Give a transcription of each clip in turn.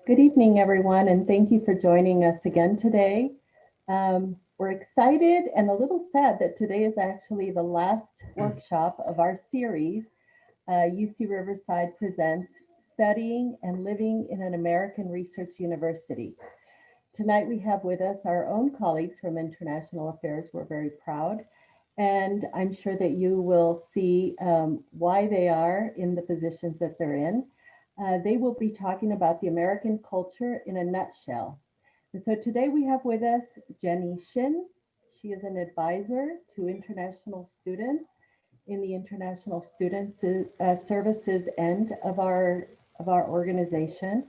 Good evening, everyone, and thank you for joining us again today. We're excited and a little sad that today is actually the last workshop of our series. UC Riverside presents Studying and Living in an American Research University. Tonight we have with us our own colleagues from International Affairs. We're very proud, and I'm sure that you will see why they are in the positions that they're in. They will be talking about the American culture in a nutshell. And so today we have with us Jenny Shin. She is an advisor to international students in the International Student Services end of our organization.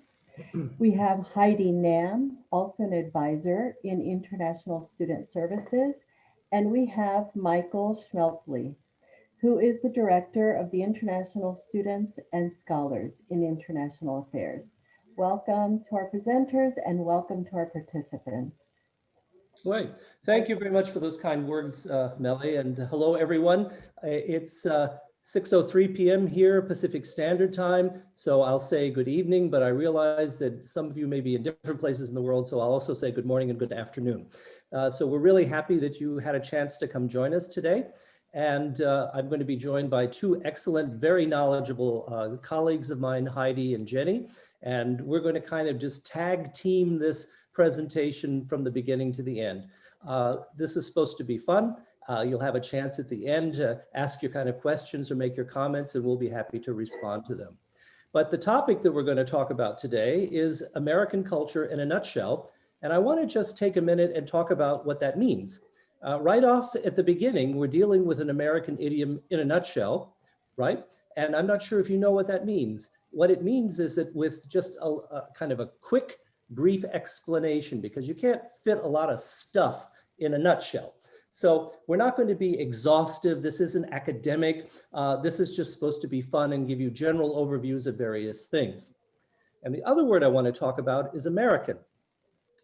We have Heidi Nam, also an advisor in International Student Services. And we have Michael Schmelzli, who is the director of the International Students and Scholars in International Affairs. Welcome to our presenters and welcome to our participants. Great. Thank you very much for those kind words, Melly, and hello, everyone. It's 6:03 p.m. here, Pacific Standard Time, so I'll say good evening, but I realize that some of you may be in different places in the world, so I'll also say good morning and good afternoon. So we're really happy that you had a chance to come join us today. And I'm going to be joined by two excellent, very knowledgeable colleagues of mine, Heidi and Jenny. And we're going to kind of just tag team this presentation from the beginning to the end. This is supposed to be fun. You'll have a chance at the end to ask your kind of questions or make your comments, and we'll be happy to respond to them. But the topic that we're going to talk about today is American culture in a nutshell. And I want to just take a minute and talk about what that means. Right off at the beginning, we're dealing with an American idiom in a nutshell, right? And I'm not sure if you know what that means. What it means is that with just a kind of a quick, brief explanation, because you can't fit a lot of stuff in a nutshell. So we're not going to be exhaustive. This isn't academic. This is just supposed to be fun and give you general overviews of various things. And the other word I want to talk about is American,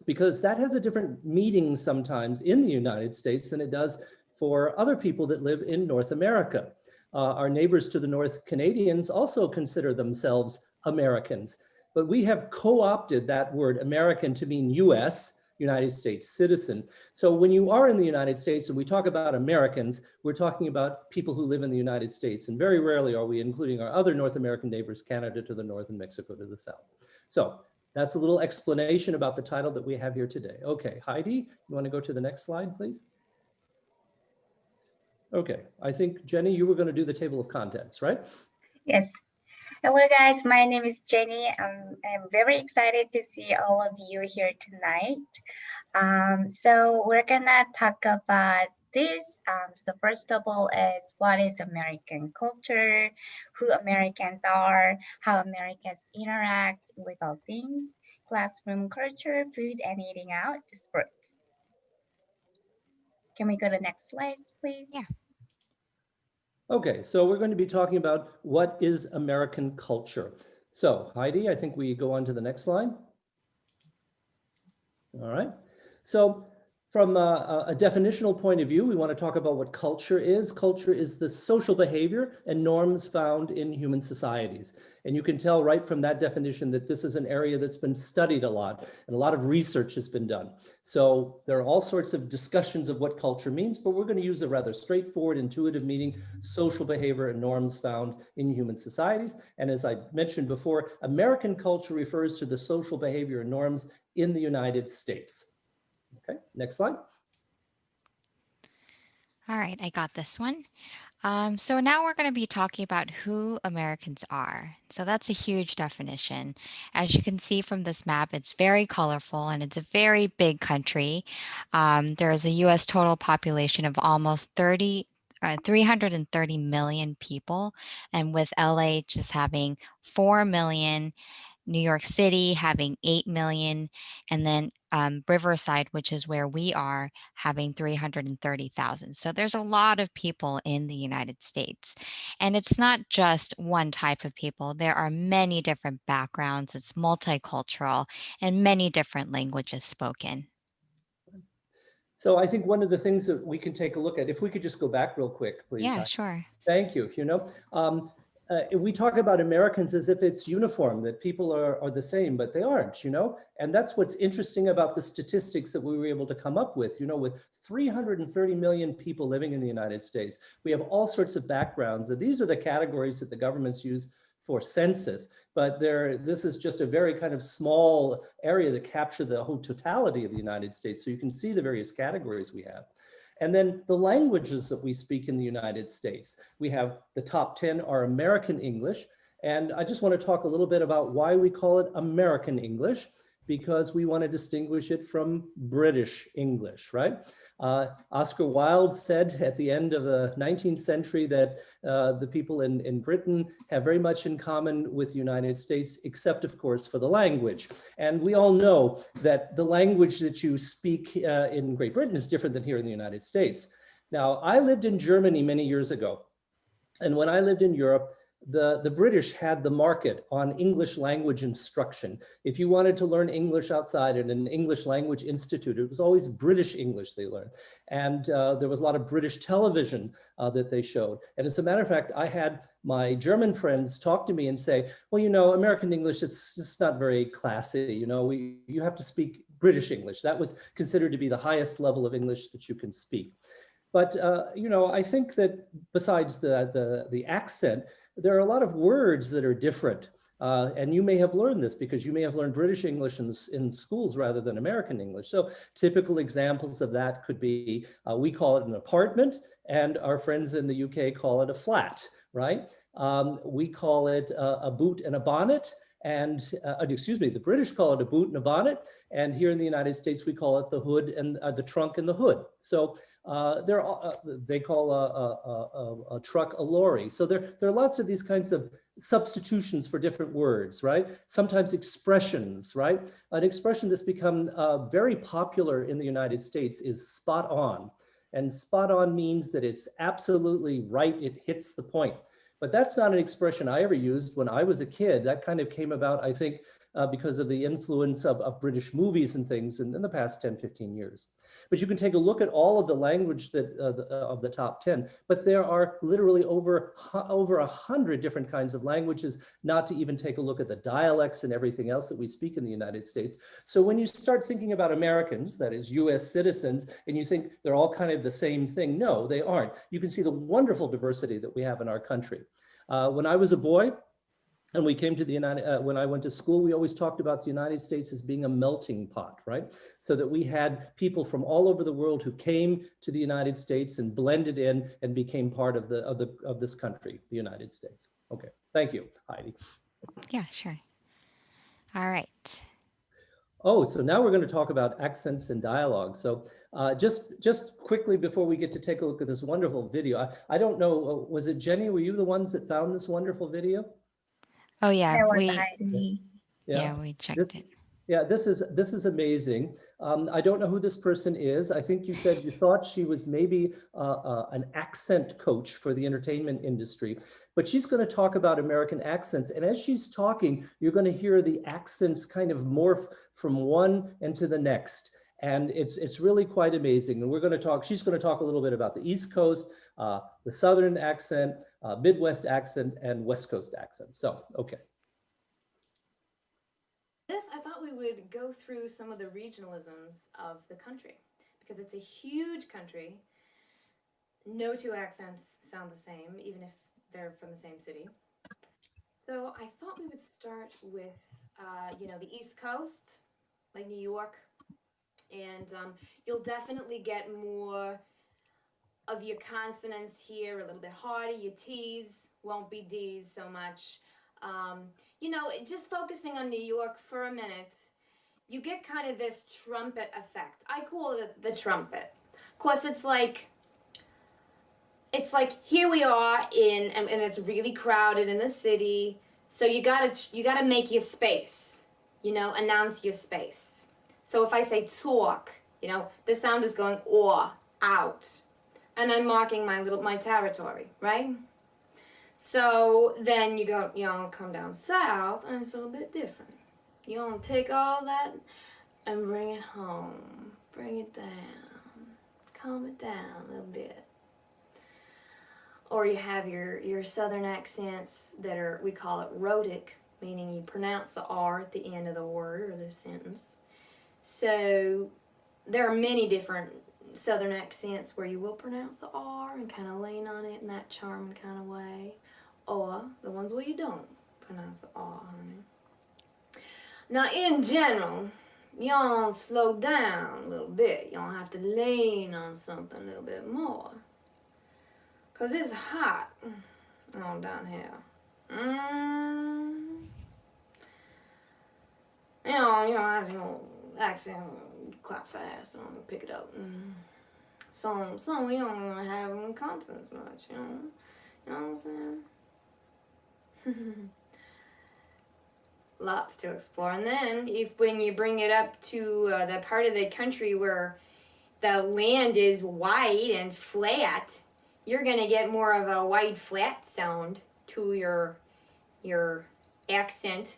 because that has a different meaning sometimes in the United States than it does for other people that live in North America. Our neighbors to the north, Canadians, also consider themselves Americans, but we have co-opted that word American to mean US, United States citizen. So when you are in the United States and we talk about Americans, we're talking about people who live in the United States, and very rarely are we including our other North American neighbors, Canada to the north and Mexico to the south. So that's a little explanation about the title that we have here today. Okay, Heidi, you want to go to the next slide, please? Okay, I think, Jenny, you were going to do the table of contents, right? Yes. Hello, guys. My name is Jenny. I'm very excited to see all of you here tonight. So we're going to talk about this. So first of all is what is American culture, who Americans are, how Americans interact with all things, classroom culture, food and eating out, sports. Can we go to the next slides, please? Yeah. Okay, so we're going to be talking about what is American culture. So Heidi, I think we go on to the next slide. All right. So from a definitional point of view, we want to talk about what culture is. Culture is the social behavior and norms found in human societies. And you can tell right from that definition that this is an area that's been studied a lot and a lot of research has been done. So there are all sorts of discussions of what culture means, but we're going to use a rather straightforward, intuitive meaning, social behavior and norms found in human societies. And as I mentioned before, American culture refers to the social behavior and norms in the United States. Okay, next slide. All right, I got this one. So now we're going to be talking about who Americans are. So that's a huge definition. As you can see from this map, it's very colorful and it's a very big country. There is a US total population of almost 330 million people, and with LA just having 4 million, New York City having 8 million, and then Riverside, which is where we are, having 330,000. So there's a lot of people in the United States. And it's not just one type of people. There are many different backgrounds. It's multicultural and many different languages spoken. So I think one of the things that we can take a look at, if we could just go back real quick, please. Yeah, sure. Thank you. You know, we talk about Americans as if it's uniform, that people are the same, but they aren't, you know? And that's what's interesting about the statistics that we were able to come up with, you know, with 330 million people living in the United States. We have all sorts of backgrounds, and these are the categories that the governments use for census, but this is just a very kind of small area that capture the whole totality of the United States. So you can see the various categories we have. And then the languages that we speak in the United States. We have the top 10 are American English. And I just want to talk a little bit about why we call it American English, because we want to distinguish it from British English, right? Oscar Wilde said at the end of the 19th century that the people in Britain have very much in common with the United States, except of course for the language. And we all know that the language that you speak in Great Britain is different than here in the United States. Now, I lived in Germany many years ago. And when I lived in Europe, the British had the market on English language instruction. If you wanted to learn English outside at an English language institute, it was always British English they learned. And there was a lot of British television that they showed. And as a matter of fact, I had my German friends talk to me and say, well, you know, American English, it's just not very classy. You know, you have to speak British English. That was considered to be the highest level of English that you can speak. But, you know, I think that besides the accent, there are a lot of words that are different. And you may have learned this because you may have learned British English in schools rather than American English. So typical examples of that could be, we call it an apartment, and our friends in the UK call it a flat, right? We call it a boot and a bonnet. And excuse me, the British call it a boot and a bonnet. And here in the United States, we call it the hood and the trunk and the hood. So they call a truck a lorry. So there are lots of these kinds of substitutions for different words, right? Sometimes expressions, right? An expression that's become very popular in the United States is spot on. And spot on means that it's absolutely right. It hits the point. But that's not an expression I ever used when I was a kid. That kind of came about, I think, because of the influence of British movies and things in the past 10, 15 years. But you can take a look at all of the language that of the top 10, but there are literally over 100 different kinds of languages, not to even take a look at the dialects and everything else that we speak in the United States. So when you start thinking about Americans, that is US citizens, and you think they're all kind of the same thing, no, they aren't. You can see the wonderful diversity that we have in our country. When I was a boy, and we came to the when I went to school, we always talked about the United States as being a melting pot, right? So that we had people from all over the world who came to the United States and blended in and became part of this country, the United States. Okay, thank you, Heidi. Yeah, sure. All right. Oh, so now we're going to talk about accents and dialogue. So just quickly before we get to take a look at this wonderful video, I don't know, was it Jenny, were you the ones that found this wonderful video? Oh yeah, That was Heidi. yeah, we checked it. Yeah, this is amazing. I don't know who this person is. I think you said you thought she was maybe an accent coach for the entertainment industry, but she's going to talk about American accents. And as she's talking, you're going to hear the accents kind of morph from one into the next. And it's really quite amazing. And we're going to talk, she's going to talk a little bit about the East Coast, the Southern accent, Midwest accent, and West Coast accent. So, okay. I thought we would go through some of the regionalisms of the country because it's a huge country. No two accents sound the same, even if they're from the same city. So I thought we would start with, you know, the East Coast, like New York, and you'll definitely get more of your consonants here, a little bit harder. Your T's won't be D's so much. You know, just focusing on New York for a minute, you get kind of this trumpet effect. I call it the trumpet. Of course, it's like here we are and it's really crowded in the city. So you gotta make your space, you know, announce your space. So if I say talk, you know, the sound is going or, out. And I'm marking my territory, right? So then you come down south, and it's a little bit different. You don't take all that and bring it home. Bring it down. Calm it down a little bit. Or you have your southern accents that are, we call it rhotic, meaning you pronounce the R at the end of the word or the sentence. So there are many different southern accents where you will pronounce the R and kind of lean on it in that charming kind of way. Or the ones where you don't pronounce the R, honey. Now, in general, y'all slow down a little bit. Y'all have to lean on something a little bit more. Because it's hot on down here. You know, I have your accent quite fast. I'm going to pick it up. Some we don't even have consonants much, you know? You know what I'm saying? Lots to explore. And then when you bring it up to the part of the country where the land is wide and flat, you're going to get more of a wide flat sound to your accent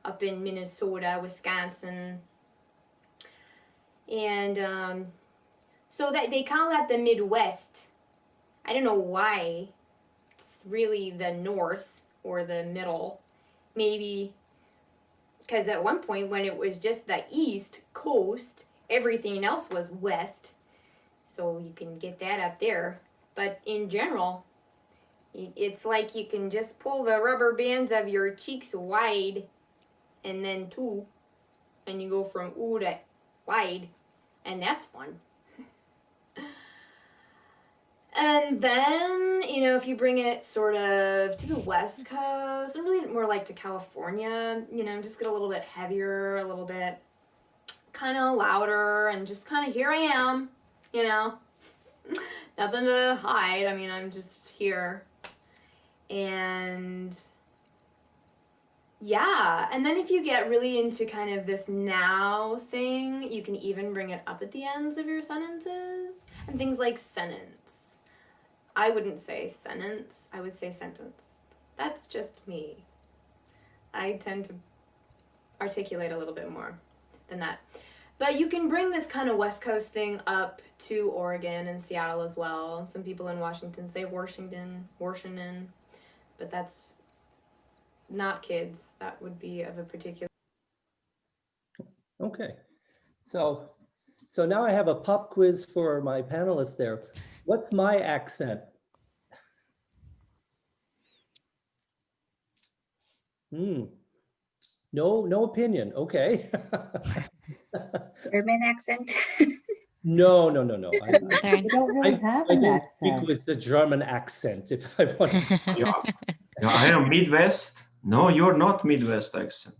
up in Minnesota, Wisconsin. And so that they call that the Midwest. I don't know why. It's really the north or the middle. Maybe because at one point when it was just the East Coast, everything else was west. So you can get that up there. But in general, it's like you can just pull the rubber bands of your cheeks wide and then two, and you go from ooh to wide, and that's fun. And then, you know, if you bring it sort of to the West Coast, and really more like to California, you know, just get a little bit heavier, a little bit kind of louder, and just kind of here I am, you know. Nothing to hide. I mean, I'm just here. And yeah, and then if you get really into kind of this now thing, you can even bring it up at the ends of your sentences. And things like sentence. I wouldn't say sentence, I would say sentence. That's just me. I tend to articulate a little bit more than that. But you can bring this kind of West Coast thing up to Oregon and Seattle as well. Some people in Washington say Washington, but that's not kids. That would be of a particular. Okay, so now I have a pop quiz for my panelists there. What's my accent? No opinion. Okay. German accent. No. We don't really have I an don't speak accent. with the German accent if I wanted to. Yeah, I am Midwest. No, you're not Midwest accent.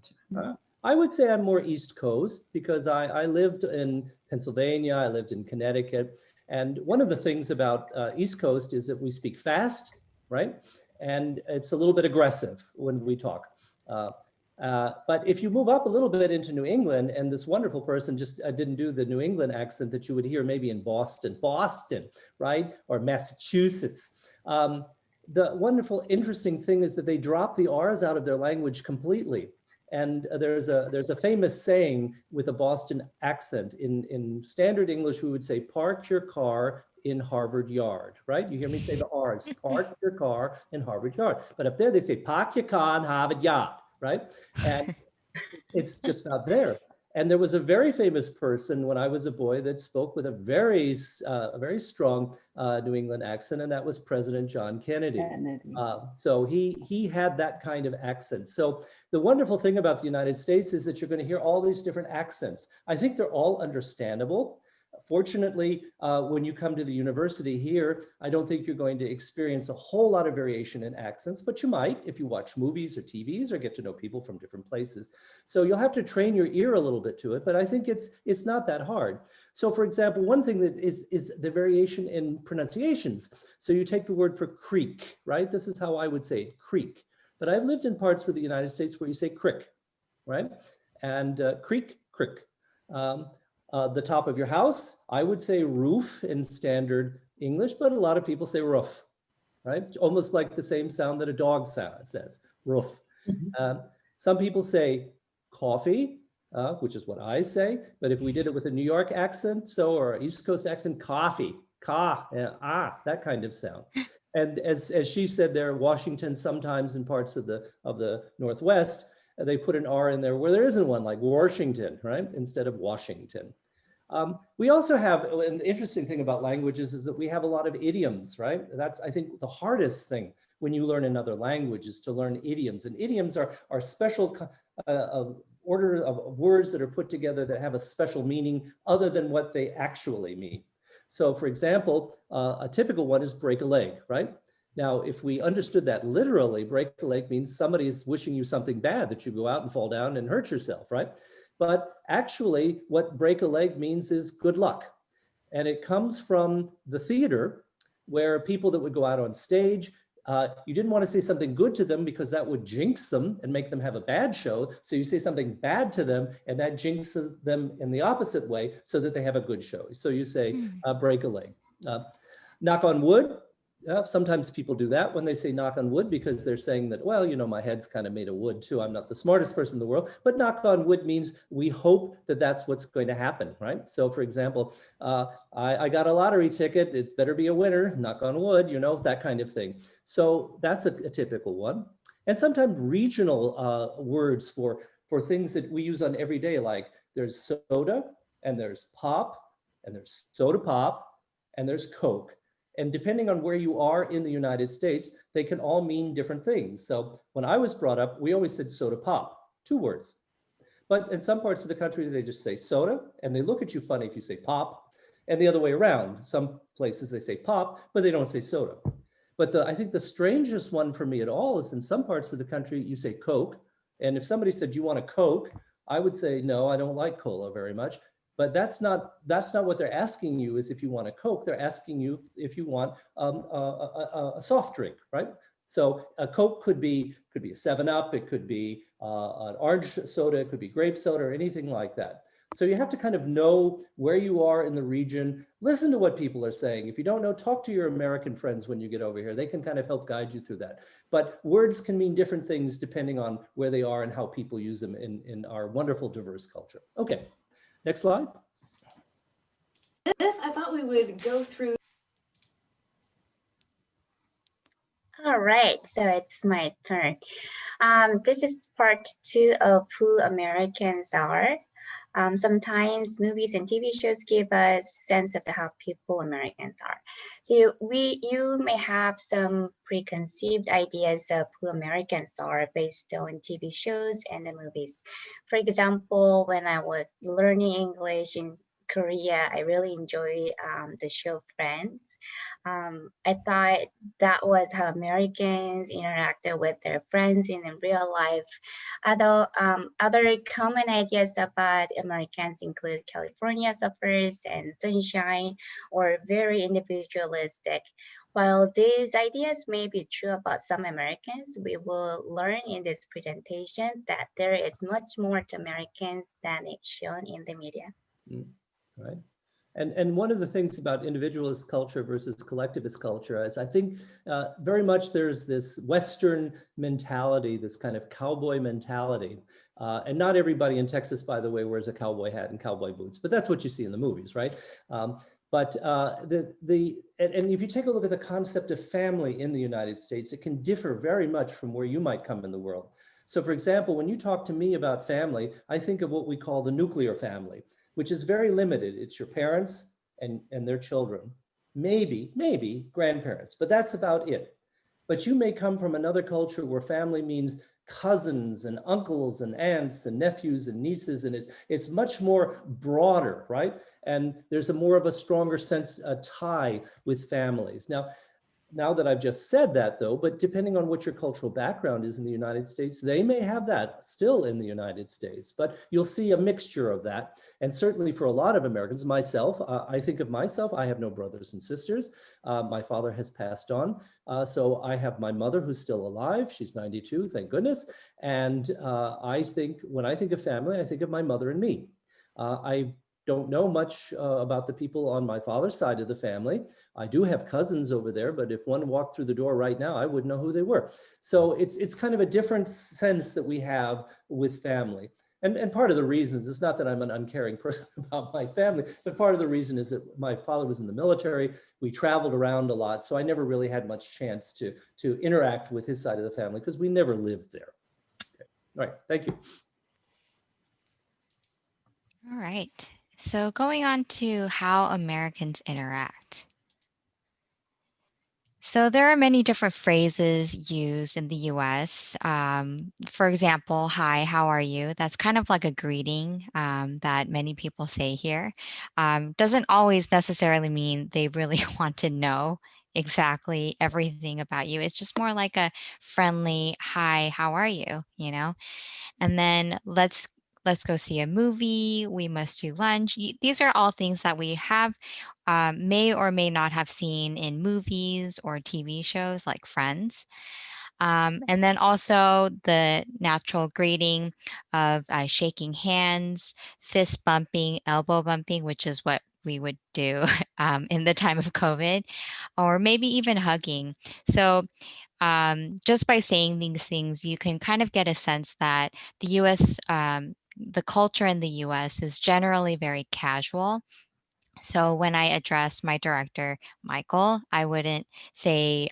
I would say I'm more East Coast because I lived in Pennsylvania, I lived in Connecticut. And one of the things about East Coast is that we speak fast, right? And it's a little bit aggressive when we talk. But if you move up a little bit into New England, and this wonderful person just didn't do the New England accent that you would hear maybe in Boston, right? Or Massachusetts. The wonderful, interesting thing is that they drop the R's out of their language completely. And there's a famous saying with a Boston accent. In standard English, we would say, park your car in Harvard Yard, right? You hear me say the R's, park your car in Harvard Yard. But up there they say, park your car in Harvard Yard, right? And it's just not there. And there was a very famous person when I was a boy that spoke with a very strong New England accent, and that was President John Kennedy. So he had that kind of accent. So the wonderful thing about the United States is that you're going to hear all these different accents. I think they're all understandable. Fortunately, when you come to the university here, I don't think you're going to experience a whole lot of variation in accents, but you might if you watch movies or TVs or get to know people from different places. So you'll have to train your ear a little bit to it, but I think it's not that hard. So for example, one thing that is the variation in pronunciations. So you take the word for creek, right? This is how I would say it, creek. But I've lived in parts of the United States where you say crick, right? And creek, crick. The top of your house, I would say roof in standard English, but a lot of people say roof, right? Almost like the same sound that a dog says, roof. Some people say coffee, which is what I say, but if we did it with a New York accent, or East Coast accent, coffee, that kind of sound. And as she said there, Washington, sometimes in parts of the Northwest, they put an R in there where there isn't one, like Washington, right? Instead of Washington. We also have, and the interesting thing about languages is that we have a lot of idioms, right? That's, I think, the hardest thing when you learn another language is to learn idioms. And idioms are special order of words that are put together that have a special meaning other than what they actually mean. So for example, a typical one is break a leg, right? Now, if we understood that literally, break a leg means somebody is wishing you something bad, that you go out and fall down and hurt yourself, right? But actually what break a leg means is good luck. And it comes from the theater where people that would go out on stage, you didn't want to say something good to them because that would jinx them and make them have a bad show. So you say something bad to them and that jinxes them in the opposite way so that they have a good show. So you say, break a leg. Knock on wood. Sometimes people do that when they say knock on wood because they're saying that, well, you know, my head's kind of made of wood too. I'm not the smartest person in the world, but knock on wood means we hope that that's what's going to happen, right? So for example, I got a lottery ticket. It better be a winner, knock on wood, you know, that kind of thing. So that's a typical one. And sometimes regional words for things that we use on every day, like there's soda and there's pop and there's soda pop and there's Coke. And depending on where you are in the United States, they can all mean different things. So when I was brought up, we always said soda pop, 2 words. But in some parts of the country, they just say soda, and they look at you funny if you say pop, and the other way around. Some places they say pop, but they don't say soda. But I think the strangest one for me at all is in some parts of the country, you say Coke. And if somebody said, you want a Coke? I would say, no, I don't like cola very much. But that's not what they're asking you is if you want a Coke, they're asking you if you want a soft drink, right? So a Coke could be a 7-Up, it could be an orange soda, it could be grape soda or anything like that. So you have to kind of know where you are in the region, listen to what people are saying. If you don't know, talk to your American friends when you get over here. They can kind of help guide you through that. But words can mean different things depending on where they are and how people use them in our wonderful, diverse culture. Okay. Next slide. This, I thought we would go through. All right, so it's my turn. This is part 2 of who Americans are. Sometimes movies and TV shows give us sense of how people Americans are. So you may have some preconceived ideas of who Americans are based on TV shows and the movies. For example, when I was learning English in Korea, I really enjoyed the show Friends. I thought that was how Americans interacted with their friends in real life. Although other common ideas about Americans include California suffers and sunshine, or very individualistic. While these ideas may be true about some Americans, we will learn in this presentation that there is much more to Americans than is shown in the media. Right. And one of the things about individualist culture versus collectivist culture is I think very much there's this Western mentality, this kind of cowboy mentality. And not everybody in Texas, by the way, wears a cowboy hat and cowboy boots, but that's what you see in the movies, right? But if you take a look at the concept of family in the United States, it can differ very much from where you might come in the world. So for example, when you talk to me about family, I think of what we call the nuclear family, which is very limited. It's your parents and their children, maybe grandparents, but that's about it. But you may come from another culture where family means cousins and uncles and aunts and nephews and nieces, and it's much more broader, right? And there's more of a stronger sense, a tie with families. Now that I've just said that though, but depending on what your cultural background is in the United States, they may have that still in the United States, but you'll see a mixture of that. And certainly for a lot of Americans, myself, I think of myself, I have no brothers and sisters. My father has passed on. So I have my mother who's still alive. She's 92, thank goodness. And when I think of family, I think of my mother and me. I don't know much about the people on my father's side of the family. I do have cousins over there, but if one walked through the door right now, I wouldn't know who they were. So it's kind of a different sense that we have with family. And part of the reasons, it's not that I'm an uncaring person about my family, but part of the reason is that my father was in the military. We traveled around a lot, so I never really had much chance to interact with his side of the family because we never lived there. Okay. All right, thank you. All right. So going on to how Americans interact. So there are many different phrases used in the US. For example, hi, how are you? That's kind of like a greeting that many people say here. Doesn't always necessarily mean they really want to know exactly everything about you. It's just more like a friendly, hi, how are you? You know? And then let's go see a movie. We must do lunch. These are all things that we have may or may not have seen in movies or TV shows like Friends. And then also the natural greeting of shaking hands, fist bumping, elbow bumping, which is what we would do in the time of COVID, or maybe even hugging. So just by saying these things, you can kind of get a sense that the US, the culture in the US is generally very casual. So when I address my director, Michael, I wouldn't say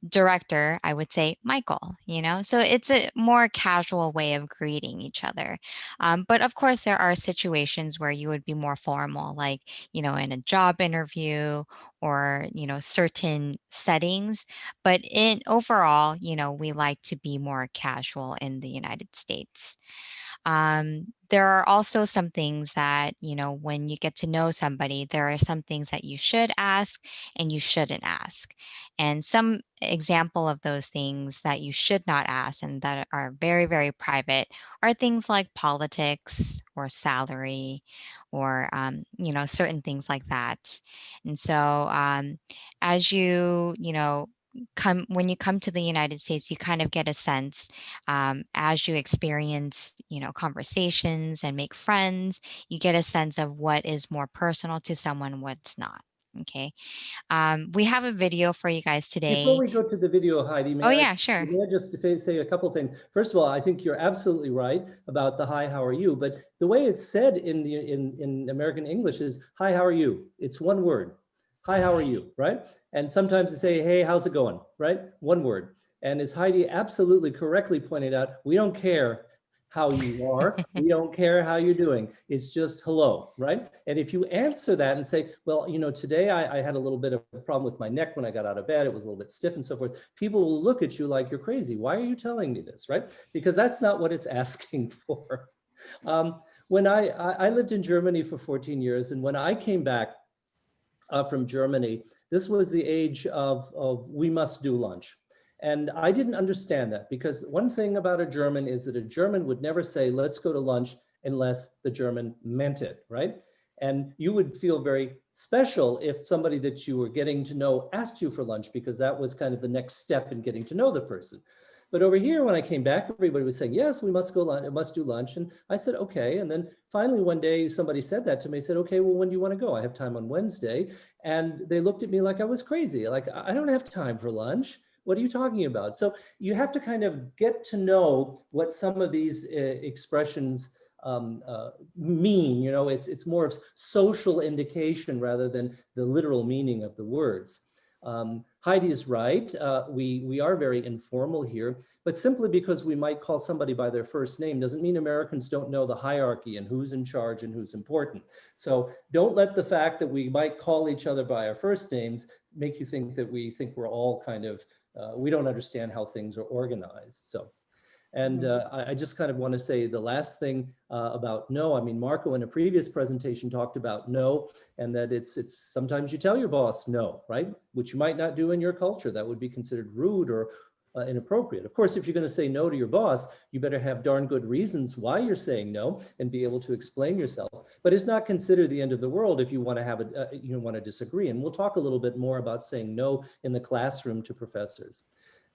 director, I would say Michael, you know? So it's a more casual way of greeting each other. But of course, there are situations where you would be more formal, like, you know, in a job interview or, you know, certain settings. But in overall, you know, we like to be more casual in the United States. There are also some things that, you know, when you get to know somebody, there are some things that you should ask and you shouldn't ask. And some example of those things that you should not ask and that are very, very private are things like politics or salary or, you know, certain things like that. And so as you know, when you come to the United States, you kind of get a sense as you experience, you know, conversations and make friends, you get a sense of what is more personal to someone, what's not. Okay. We have a video for you guys Before today. we go to the video, Heidi, Oh yeah, sure. may I just say a couple things? First of all, I think you're absolutely right about the hi, how are you? But the way it's said in American English is hi, how are you? It's one word. Hi, how are you? Right? And sometimes they say, hey, how's it going? Right? One word. And as Heidi absolutely correctly pointed out, we don't care how you are. We don't care how you're doing. It's just hello, right? And if you answer that and say, well, you know, today I had a little bit of a problem with my neck when I got out of bed. It was a little bit stiff and so forth. People will look at you like you're crazy. Why are you telling me this, right? Because that's not what it's asking for. When I lived in Germany for 14 years, and when I came back from Germany, this was the age of we must do lunch. And I didn't understand that because one thing about a German is that a German would never say, let's go to lunch unless the German meant it, right? And you would feel very special if somebody that you were getting to know asked you for lunch because that was kind of the next step in getting to know the person. But over here, when I came back, everybody was saying, yes, we must go lunch, must do lunch. And I said, okay. And then finally one day somebody said that to me, said, okay, well, when do you want to go? I have time on Wednesday. And they looked at me like I was crazy. Like, I don't have time for lunch. What are you talking about? So you have to kind of get to know what some of these expressions mean. You know, it's more of social indication rather than the literal meaning of the words. Heidi is right. We are very informal here, but simply because we might call somebody by their first name doesn't mean Americans don't know the hierarchy and who's in charge and who's important. So don't let the fact that we might call each other by our first names make you think that we think we're all kind of, we don't understand how things are organized. So. And I just kind of want to say the last thing about no. I mean, Marco in a previous presentation talked about no, and that it's sometimes you tell your boss no, right? Which you might not do in your culture. That would be considered rude or inappropriate. Of course, if you're going to say no to your boss, you better have darn good reasons why you're saying no and be able to explain yourself. But it's not considered the end of the world if you want to have you want to disagree. And we'll talk a little bit more about saying no in the classroom to professors.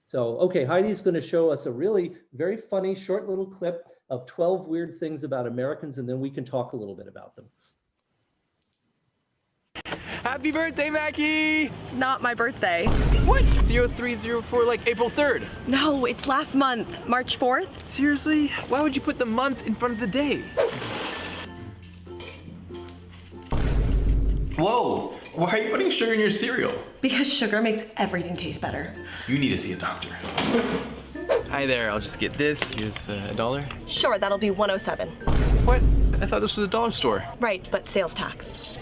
So, okay, Heidi's going to show us a really very funny short little clip of 12 weird things about Americans, and then we can talk a little bit about them. Happy birthday, Mackie! It's not my birthday. What? 0304, like April 3rd. No, it's last month, March 4th. Seriously? Why would you put the month in front of the day? Whoa! Why are you putting sugar in your cereal? Because sugar makes everything taste better. You need to see a doctor. Hi there, I'll just get this. Here's $1. Sure, that'll be 107. What? I thought this was a dollar store. Right, but sales tax.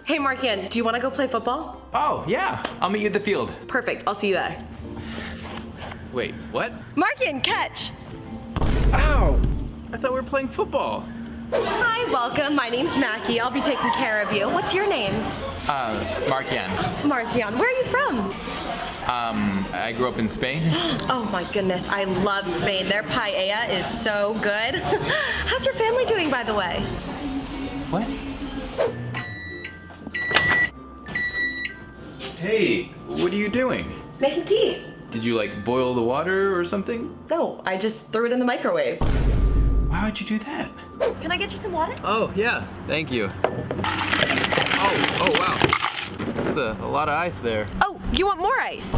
Hey, Markian, do you want to go play football? Oh, yeah. I'll meet you at the field. Perfect, I'll see you there. Wait, what? Markian, catch! Ow! I thought we were playing football. Hi, welcome. My name's Mackie. I'll be taking care of you. What's your name? Markian. Markian. Where are you from? I grew up in Spain. Oh my goodness, I love Spain. Their paella is so good. How's your family doing, by the way? What? Hey, what are you doing? Making tea. Did you like boil the water or something? No, I just threw it in the microwave. Why would you do that? Can I get you some water? Oh, yeah, thank you. Oh, wow. There's a lot of ice there. Oh, you want more ice?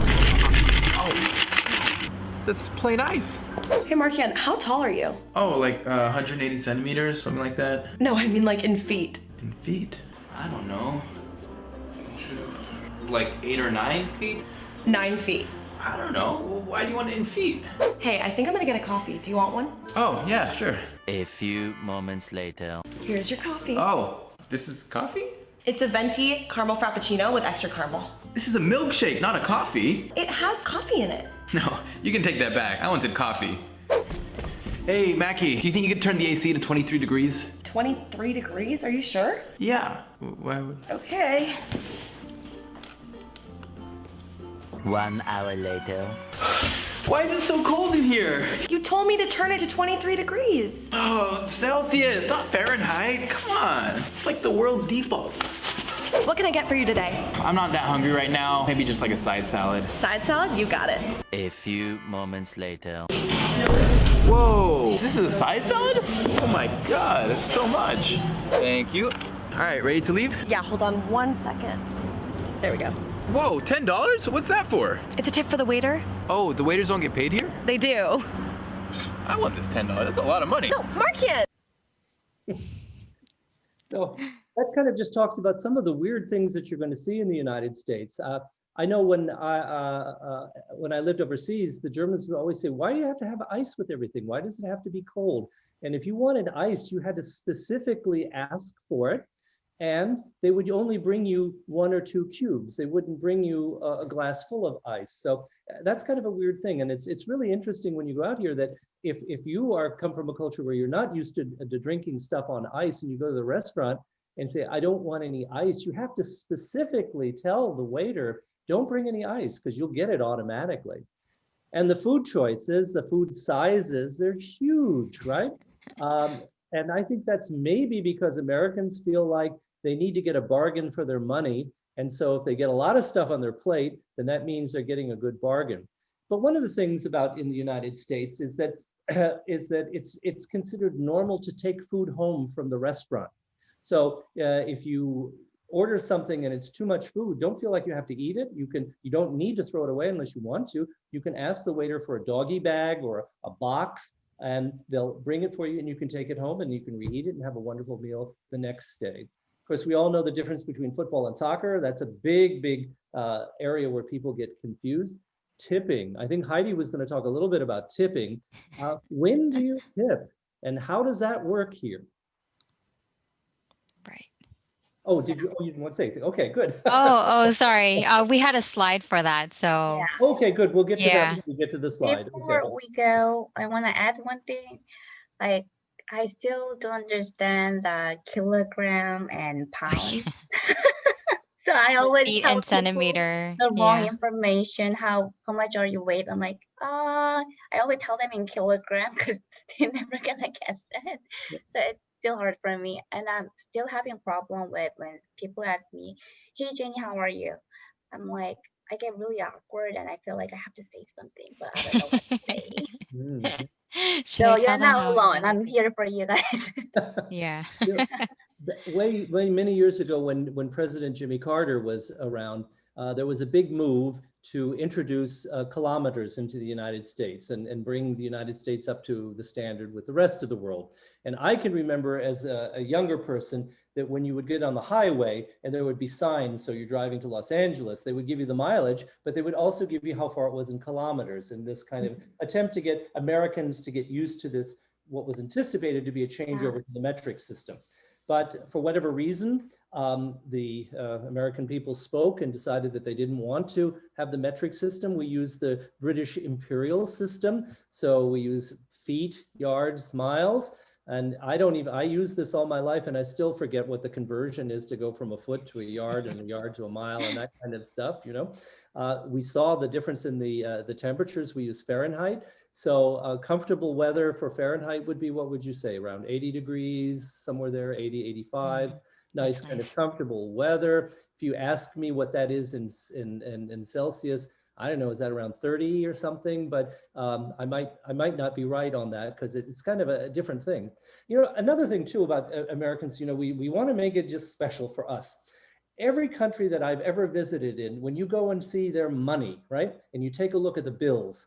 Oh, that's plain ice. Hey, Markian, how tall are you? Oh, like 180 centimeters, something like that. No, I mean like in feet. In feet? I don't know. Like 8 or 9 feet? 9 feet. I don't know. Well, why do you want it in feet? Hey, I think I'm gonna get a coffee. Do you want one? Oh, yeah, sure. A few moments later. Here's your coffee. Oh, this is coffee? It's a venti caramel frappuccino with extra caramel. This is a milkshake, not a coffee. It has coffee in it. No, you can take that back. I wanted coffee. Hey, Mackie, do you think you could turn the AC to 23 degrees? 23 degrees? Are you sure? Yeah. Why would... Okay. 1 hour later. Why is it so cold in here? You told me to turn it to 23 degrees. Oh, Celsius, not Fahrenheit. Come on. It's like the world's default. What can I get for you today? I'm not that hungry right now. Maybe just like a side salad. Side salad? You got it. A few moments later. Whoa, this is a side salad? Oh my God, that's so much. Thank you. All right, ready to leave? Yeah, hold on 1 second. There we go. Whoa, $10? What's that for? It's a tip for the waiter. Oh, the waiters don't get paid here? They do. I want this $10. That's a lot of money. No, Markian! So that kind of just talks about some of the weird things that you're going to see in the United States. I know when I lived overseas, the Germans would always say, why do you have to have ice with everything? Why does it have to be cold? And if you wanted ice, you had to specifically ask for it. And they would only bring you 1 or 2 cubes. They wouldn't bring you a glass full of ice. So that's kind of a weird thing. And it's really interesting when you go out here that if you come from a culture where you're not used to drinking stuff on ice and you go to the restaurant and say, I don't want any ice, you have to specifically tell the waiter, don't bring any ice because you'll get it automatically. And the food choices, the food sizes, they're huge, right? And I think that's maybe because Americans feel like they need to get a bargain for their money. And so if they get a lot of stuff on their plate, then that means they're getting a good bargain. But one of the things about in the United States is that it's considered normal to take food home from the restaurant. So if you order something and it's too much food, don't feel like you have to eat it. You don't need to throw it away unless you want to. You can ask the waiter for a doggy bag or a box, and they'll bring it for you and you can take it home and you can reheat it and have a wonderful meal the next day. Of course, we all know the difference between football and soccer. That's a big area where people get confused. Tipping. I think Heidi was going to talk a little bit about tipping. When do you tip and how does that work here? Right. Oh, you didn't want to say anything? Okay, good. Oh, sorry. We had a slide for that, so. Yeah. Okay, good. We'll get to Yeah. that when we get to the slide. Before Okay. we go, I want to add one thing. Like, I still don't understand the kilogram and pounds. So I always Feet tell and people centimeter. the wrong Yeah. information. How much are you weight? I'm like, I always tell them in kilogram because they're never gonna guess that. So it's still hard for me, and I'm still having a problem with when people ask me, "Hey Jenny, how are you?" I'm like, I get really awkward, and I feel like I have to say something, but I don't know what to say. Mm. Should So I you're tell them not how alone. you I'm look? here for you guys. Yeah. Many years ago when President Jimmy Carter was around, there was a big move to introduce kilometers into the United States and bring the United States up to the standard with the rest of the world. And I can remember as a younger person that when you would get on the highway and there would be signs, so you're driving to Los Angeles, they would give you the mileage, but they would also give you how far it was in kilometers, in this kind of attempt to get Americans to get used to this, what was anticipated to be a changeover to the metric system. But for whatever reason, the American people spoke and decided that they didn't want to have the metric system. We use the British imperial system. So we use feet, yards, miles. And I use this all my life and I still forget what the conversion is to go from a foot to a yard and a yard to a mile and that kind of stuff, you know. We saw the difference in the temperatures. We use Fahrenheit. So comfortable weather for Fahrenheit would be, what would you say, around 80 degrees, somewhere there, 80, 85. Nice kind of comfortable weather. If you ask me what that is in Celsius, I don't know, is that around 30 or something? But I might not be right on that because it's kind of a different thing. You know, another thing too about Americans, you know, we want to make it just special for us. Every country that I've ever visited in, when you go and see their money, right? And you take a look at the bills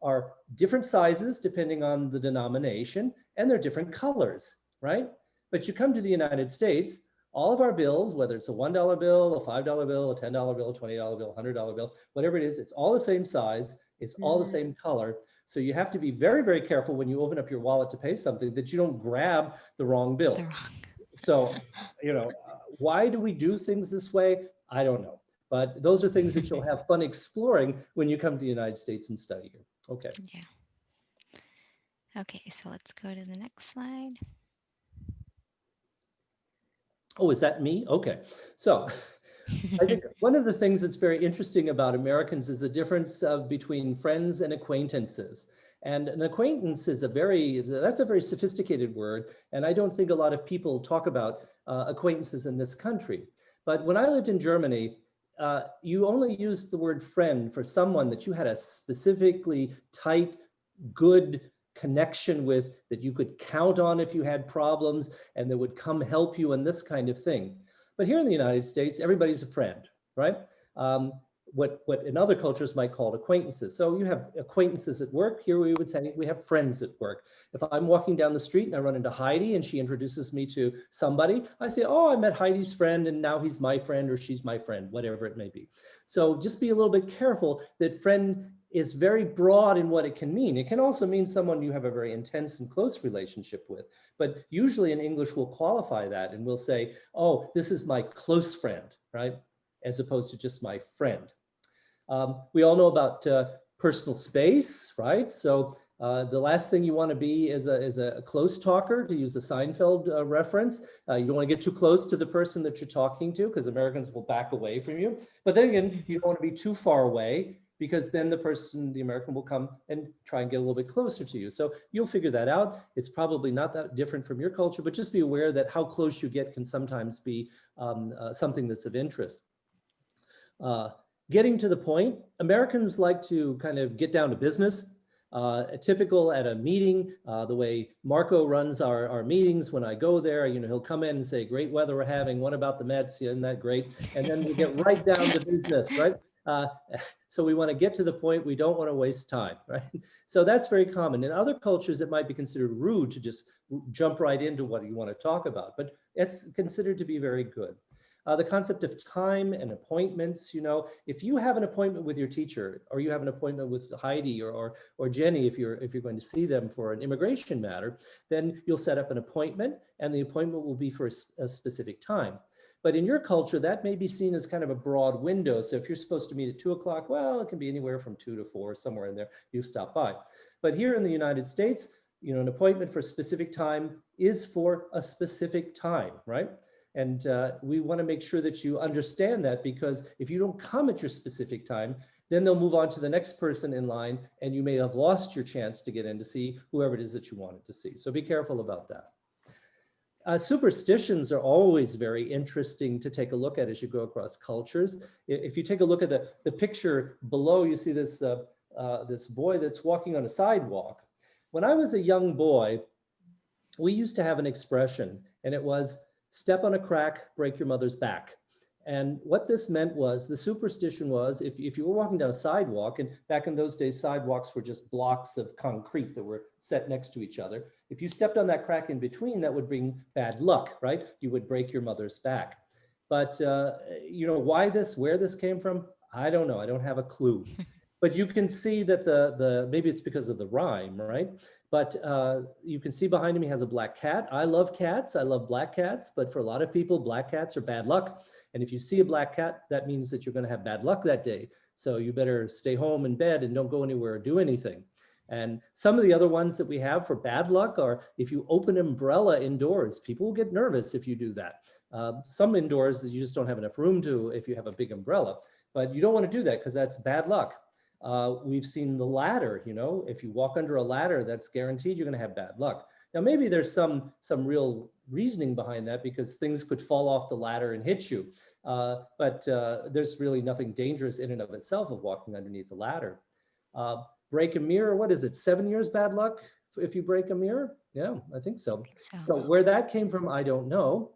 are different sizes depending on the denomination, and they're different colors, right? But you come to the United States, all of our bills, whether it's a $1 bill, a $5 bill, a $10 bill, a $20 bill, $100 bill, whatever it is, it's all the same size, it's all the same color. So you have to be very, very careful when you open up your wallet to pay something that you don't grab the wrong bill. So, you know, why do we do things this way? I don't know. But those are things that you'll have fun exploring when you come to the United States and study here. Okay. Yeah. Okay, so let's go to the next slide. Oh, is that me? Okay. So I think one of the things that's very interesting about Americans is the difference between friends and acquaintances. And an acquaintance is that's a very sophisticated word. And I don't think a lot of people talk about acquaintances in this country. But when I lived in Germany, you only used the word friend for someone that you had a specifically tight, good connection with, that you could count on if you had problems and that would come help you and this kind of thing. But here in the United States, everybody's a friend, right? What in other cultures might call acquaintances. So you have acquaintances at work. Here we would say we have friends at work. If I'm walking down the street and I run into Heidi and she introduces me to somebody, I say, oh, I met Heidi's friend and now he's my friend or she's my friend, whatever it may be. So just be a little bit careful that friend is very broad in what it can mean. It can also mean someone you have a very intense and close relationship with. But usually in English, we'll qualify that and we'll say, oh, this is my close friend, right? As opposed to just my friend. We all know about personal space, right? So the last thing you want to be is a close talker, to use a Seinfeld reference. You don't want to get too close to the person that you're talking to because Americans will back away from you. But then again, you don't want to be too far away because then the American will come and try and get a little bit closer to you. So you'll figure that out. It's probably not that different from your culture, but just be aware that how close you get can sometimes be something that's of interest. Getting to the point, Americans like to kind of get down to business. Typical at a meeting, the way Marco runs our meetings, when I go there, you know, he'll come in and say, great weather we're having, what about the Mets, isn't that great? And then we get right down to business, right? So we want to get to the point, we don't want to waste time, right? So that's very common. In other cultures, it might be considered rude to just jump right into what you want to talk about, but it's considered to be very good. The concept of time and appointments, you know, if you have an appointment with your teacher or you have an appointment with Heidi or Jenny, if you're going to see them for an immigration matter, then you'll set up an appointment and the appointment will be for a specific time. But in your culture, that may be seen as kind of a broad window. So if you're supposed to meet at 2 o'clock, well, it can be anywhere from 2 to 4, somewhere in there, you stop by. But here in the United States, you know, an appointment for a specific time is for a specific time, right? And we want to make sure that you understand that, because if you don't come at your specific time, then they'll move on to the next person in line and you may have lost your chance to get in to see whoever it is that you wanted to see. So be careful about that. Superstitions are always very interesting to take a look at as you go across cultures. If you take a look at the picture below, you see this, this boy that's walking on a sidewalk. When I was a young boy, we used to have an expression, and it was step on a crack, break your mother's back. And what this meant was, the superstition was, if you were walking down a sidewalk, and back in those days, sidewalks were just blocks of concrete that were set next to each other. If you stepped on that crack in between, that would bring bad luck, right? You would break your mother's back. But you know, why this, where this came from, I don't know. I don't have a clue. But you can see that maybe it's because of the rhyme, right? But you can see behind him, he has a black cat. I love cats. I love black cats. But for a lot of people, black cats are bad luck. And if you see a black cat, that means that you're going to have bad luck that day. So you better stay home in bed and don't go anywhere or do anything. And some of the other ones that we have for bad luck are if you open an umbrella indoors, people will get nervous if you do that. Some indoors, you just don't have enough room to if you have a big umbrella. But you don't want to do that because that's bad luck. We've seen the ladder, you know, if you walk under a ladder, that's guaranteed you're going to have bad luck. Now, maybe there's some real reasoning behind that because things could fall off the ladder and hit you. But there's really nothing dangerous in and of itself of walking underneath the ladder. Break a mirror, what is it, 7 years bad luck if you break a mirror? Yeah, I think so. So where that came from, I don't know.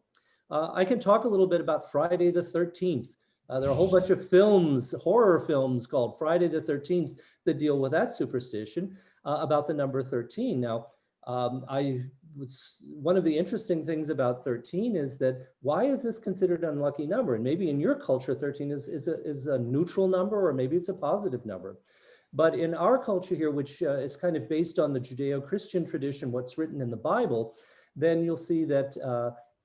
I can talk a little bit about Friday the 13th. There are a whole bunch of films, horror films called Friday the 13th that deal with that superstition about the number 13. Now, one of the interesting things about 13 is that why is this considered an unlucky number? And maybe in your culture, 13 is a neutral number, or maybe it's a positive number. But in our culture here, which is kind of based on the Judeo-Christian tradition, what's written in the Bible, then you'll see that,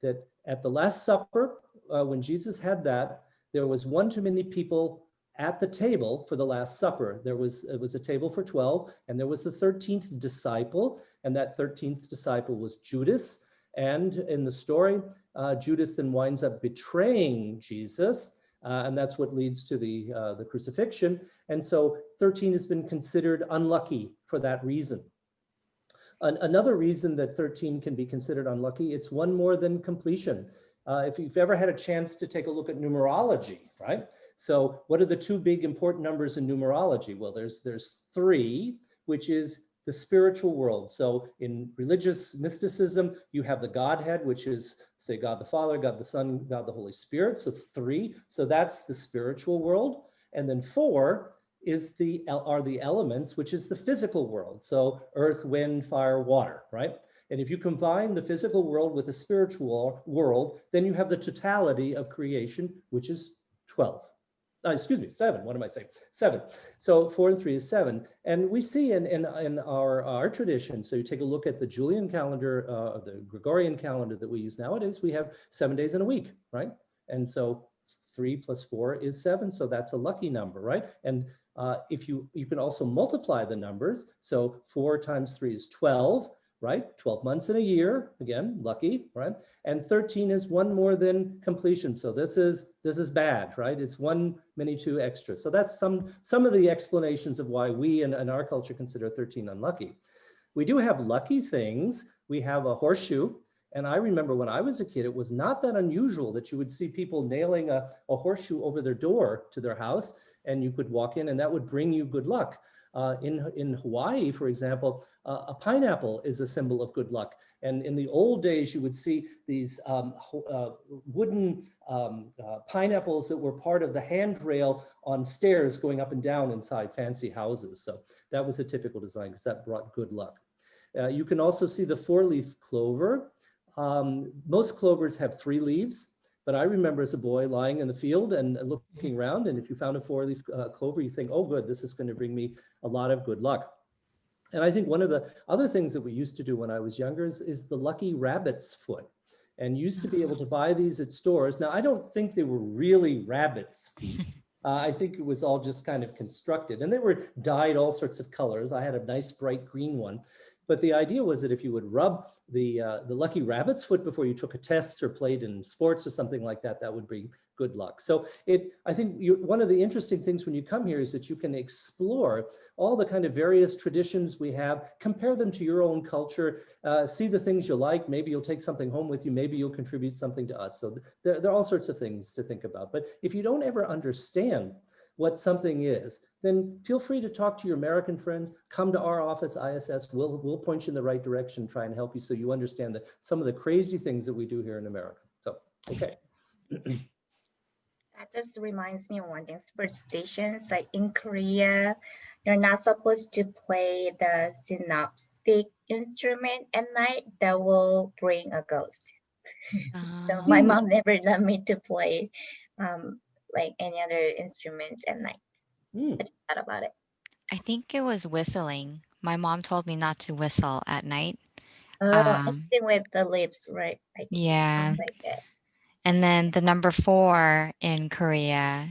that at the Last Supper, when Jesus had that, there was one too many people at the table for the Last Supper. It was a table for 12, and there was the 13th disciple, and that 13th disciple was Judas. And in the story, Judas then winds up betraying Jesus, and that's what leads to the crucifixion. And so 13 has been considered unlucky for that reason. Another reason that 13 can be considered unlucky, it's one more than completion. If you've ever had a chance to take a look at numerology, right? So what are the two big important numbers in numerology? Well, there's 3, which is the spiritual world. So in religious mysticism, you have the Godhead, which is, say, God the Father, God the Son, God the Holy Spirit. So 3, so that's the spiritual world. And then 4 are the elements, which is the physical world. So earth, wind, fire, water, right? And if you combine the physical world with the spiritual world, then you have the totality of creation, which is 12. 7. What am I saying? 7. So 4 and 3 is 7. And we see in our tradition, so you take a look at the Julian calendar, the Gregorian calendar that we use nowadays, we have 7 days in a week, right? And so 3 plus 4 is 7. So that's a lucky number, right? And if you can also multiply the numbers. So 4 times 3 is 12. Right? 12 months in a year, again, lucky, right? And 13 is one more than completion. So this is bad, right? It's 1 many 2 extra. So that's some of the explanations of why we in our culture consider 13 unlucky. We do have lucky things. We have a horseshoe. And I remember when I was a kid, it was not that unusual that you would see people nailing a horseshoe over their door to their house, and you could walk in and that would bring you good luck. In Hawaii, for example, a pineapple is a symbol of good luck. And in the old days, you would see these wooden pineapples that were part of the handrail on stairs going up and down inside fancy houses. So that was a typical design because that brought good luck. You can also see the 4-leaf clover. Most clovers have 3 leaves. But I remember as a boy lying in the field and looking around, and if you found a 4-leaf clover, you think, oh, good, this is going to bring me a lot of good luck. And I think one of the other things that we used to do when I was younger is the lucky rabbit's foot. And used to be able to buy these at stores. Now, I don't think they were really rabbit's feet. I think it was all just kind of constructed. And they were dyed all sorts of colors. I had a nice bright green one. But the idea was that if you would rub the lucky rabbit's foot before you took a test or played in sports or something like that, that would bring good luck. So I think one of the interesting things when you come here is that you can explore all the kind of various traditions we have, compare them to your own culture, see the things you like. Maybe you'll take something home with you. Maybe you'll contribute something to us. So there are all sorts of things to think about. But if you don't ever understand what something is, then feel free to talk to your American friends. Come to our office, ISS. We'll point you in the right direction, try and help you so you understand some of the crazy things that we do here in America. So, okay. That just reminds me of one thing, superstitions. Like in Korea, you're not supposed to play the synoptic instrument at night. That will bring a ghost. So my mom never let me to play like any other instruments at night. I just thought about it. I think it was whistling. My mom told me not to whistle at night. Anything with the lips, right? Like, Yeah. sounds like it. And then the number 4 in Korea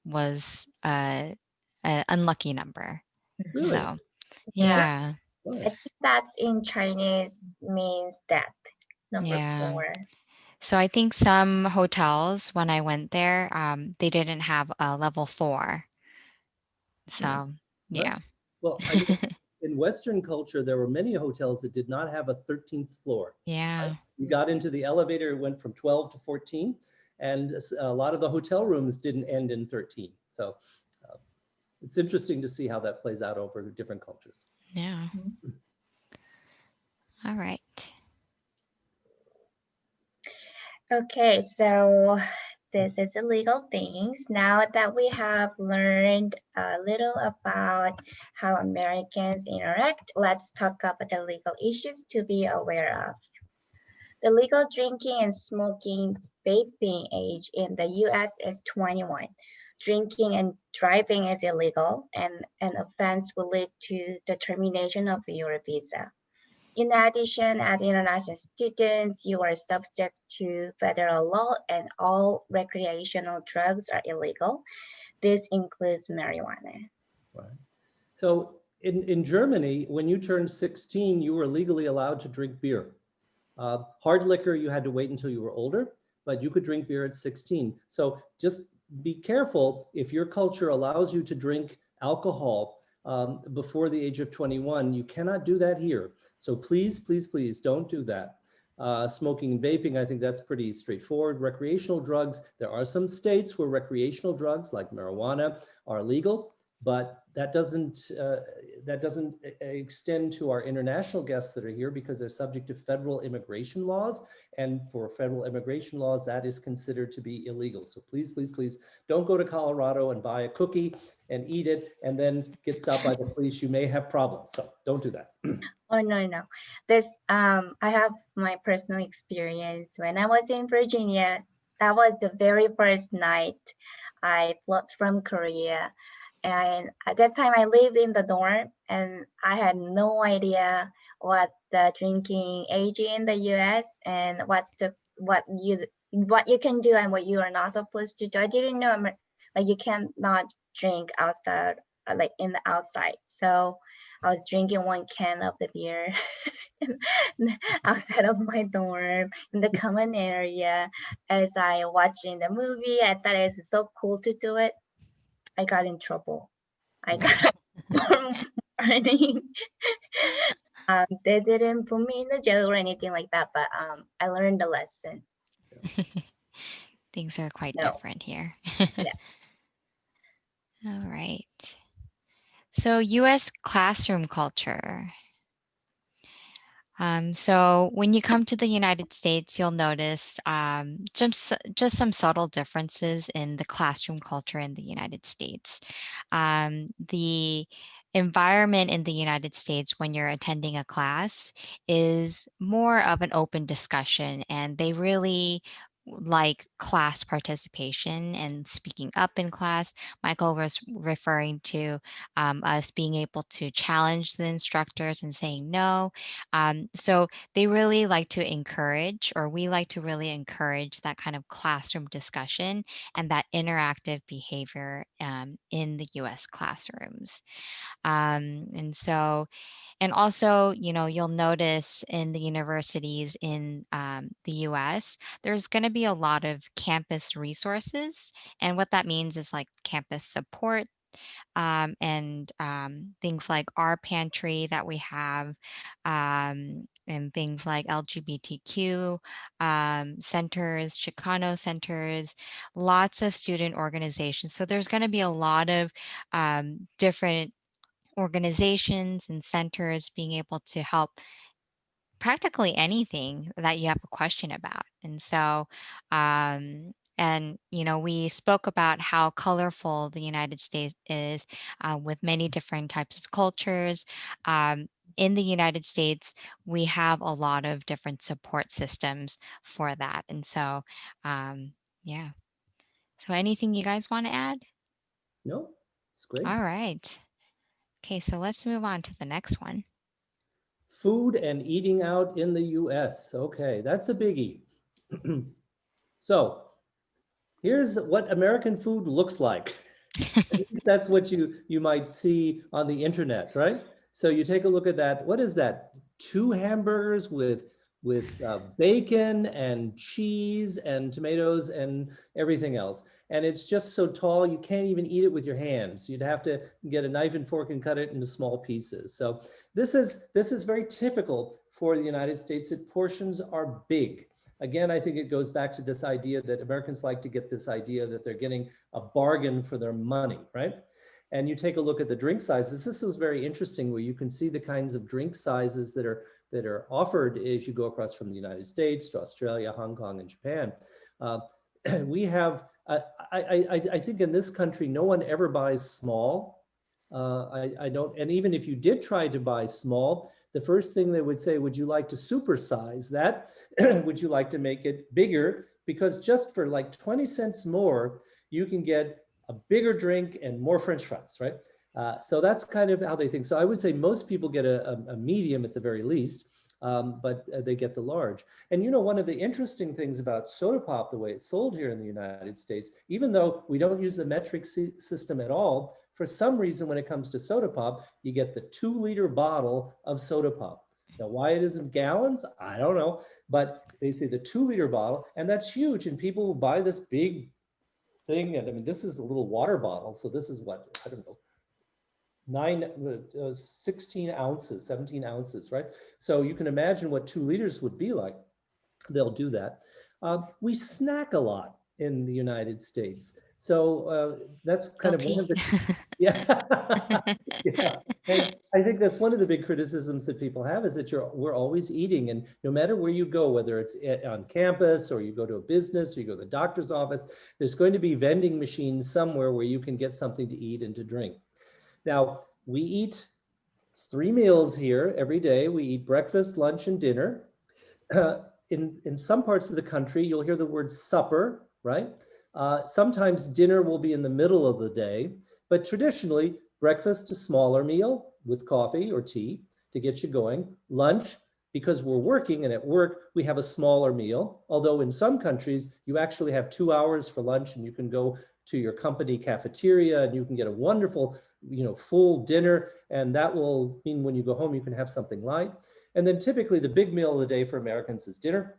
was an unlucky number. Really? So, yeah. I think that's in Chinese means death. Number 4. So I think some hotels, when I went there, they didn't have a level 4. So, yeah. Well, I mean, in Western culture, there were many hotels that did not have a 13th floor. Yeah. Right? You got into the elevator, it went from 12 to 14, and a lot of the hotel rooms didn't end in 13. So it's interesting to see how that plays out over different cultures. Yeah. All right. Okay, so this is illegal things. Now that we have learned a little about how Americans interact, let's talk about the legal issues to be aware of. The legal drinking and smoking vaping age in the US is 21. Drinking and driving is illegal, and an offense will lead to the termination of your visa. In addition, as international students, you are subject to federal law and all recreational drugs are illegal. This includes marijuana. Right. So in Germany, when you turned 16, you were legally allowed to drink beer. Hard liquor, you had to wait until you were older, but you could drink beer at 16. So just be careful if your culture allows you to drink alcohol before the age of 21. You cannot do that here. So please, please, please don't do that. Smoking and vaping, I think that's pretty straightforward. Recreational drugs, there are some states where recreational drugs like marijuana are legal, but that doesn't extend to our international guests that are here because they're subject to federal immigration laws. And for federal immigration laws, that is considered to be illegal. So please, please, please don't go to Colorado and buy a cookie and eat it and then get stopped by the police. You may have problems. So don't do that. Oh, no. This, I have my personal experience. When I was in Virginia, that was the very first night I flew from Korea. And at that time I lived in the dorm and I had no idea what the drinking age in the US and what you can do and what you are not supposed to do. I didn't know like you cannot drink outside, like in the outside. So I was drinking 1 can of the beer outside of my dorm in the common area as I watching the movie. I thought it's so cool to do it. I got in trouble. I got warning. They didn't put me in the jail or anything like that, but I learned the lesson. Things are quite different here. Yeah. All right. So US classroom culture. So when you come to the United States, you'll notice just some subtle differences in the classroom culture in the United States. The environment in the United States when you're attending a class is more of an open discussion, and they really like class participation and speaking up in class. Michael was referring to us being able to challenge the instructors and saying no. So they really like to encourage, or we like to really encourage that kind of classroom discussion and that interactive behavior in the US classrooms. And also, you'll notice in the universities in the US, there's going to be a lot of campus resources. And what that means is like campus support, and things like our pantry that we have, and things like LGBTQ centers, Chicano centers, lots of student organizations. So there's going to be a lot of different organizations and centers being able to help practically anything that you have a question about. And so, we spoke about how colorful the United States is, with many different types of cultures. Um, in the United States, we have a lot of different support systems for that. And so, yeah. So, anything you guys want to add? No, it's great. All right. Okay, so let's move on to the next one. Food and eating out in the US. Okay, that's a biggie. So here's what American food looks like. At least that's what you might see on the internet, right? So you take a look at that. What is that? 2 hamburgers with bacon and cheese and tomatoes and everything else. And it's just so tall, you can't even eat it with your hands. You'd have to get a knife and fork and cut it into small pieces. So this is very typical for the United States, that portions are big. Again, I think it goes back to this idea that Americans like to get this idea that they're getting a bargain for their money, right? And you take a look at the drink sizes. This was very interesting, where you can see the kinds of drink sizes that are offered if you go across from the United States to Australia, Hong Kong, and Japan. We have, I think in this country, no one ever buys small. I don't, and even if you did try to buy small, the first thing they would say, would you like to supersize that? Would you like to make it bigger? Because just for like 20 cents more, you can get a bigger drink and more French fries, right? So that's kind of how they think. So I would say most people get a medium at the very least, but they get the large. And one of the interesting things about soda pop, the way it's sold here in the United States, even though we don't use the metric system at all, for some reason, when it comes to soda pop, you get the 2-liter bottle of soda pop. Now, why it isn't gallons, I don't know, but they say the 2-liter bottle, and that's huge. And people will buy this big thing. And I mean, this is a little water bottle. So this is what, I don't know, 16 ounces, 17 ounces, right? So you can imagine what 2 liters would be like. They'll do that. We snack a lot in the United States. So that's kind of one of the, yeah. Yeah. And I think that's one of the big criticisms that people have, is that we're always eating. And no matter where you go, whether it's on campus or you go to a business or you go to the doctor's office, there's going to be vending machines somewhere where you can get something to eat and to drink. Now, we eat 3 meals here every day. We eat breakfast, lunch, and dinner. In some parts of the country, you'll hear the word supper, right? Sometimes dinner will be in the middle of the day, but traditionally, breakfast, a smaller meal with coffee or tea to get you going. Lunch, because we're working and at work, we have a smaller meal. Although in some countries, you actually have 2 hours for lunch, and you can go to your company cafeteria and you can get a wonderful, full dinner. And that will mean when you go home, you can have something light. And then typically the big meal of the day for Americans is dinner.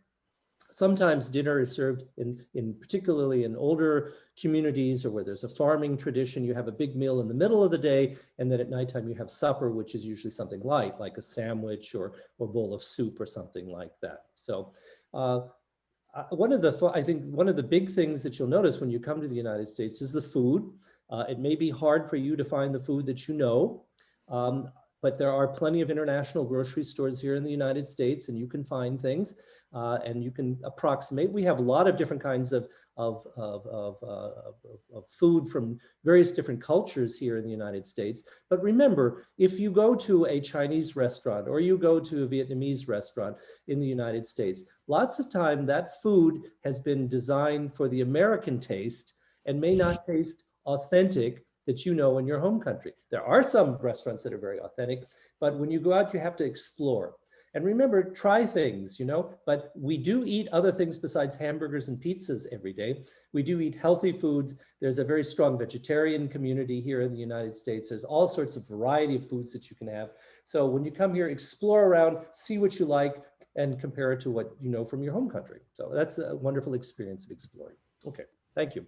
Sometimes dinner is served in particularly in older communities or where there's a farming tradition. You have a big meal in the middle of the day, and then at nighttime you have supper, which is usually something light, like a sandwich or a bowl of soup or something like that. So I think one of the big things that you'll notice when you come to the United States is the food. It may be hard for you to find the food that you know. But there are plenty of international grocery stores here in the United States, and you can find things and you can approximate. We have a lot of different kinds of food from various different cultures here in the United States. But remember, if you go to a Chinese restaurant or you go to a Vietnamese restaurant in the United States, lots of time that food has been designed for the American taste and may not taste authentic that you know in your home country. There are some restaurants that are very authentic, but when you go out, you have to explore. And remember, try things, but we do eat other things besides hamburgers and pizzas every day. We do eat healthy foods. There's a very strong vegetarian community here in the United States. There's all sorts of variety of foods that you can have. So when you come here, explore around, see what you like, and compare it to what you know from your home country. So that's a wonderful experience of exploring. Okay, thank you.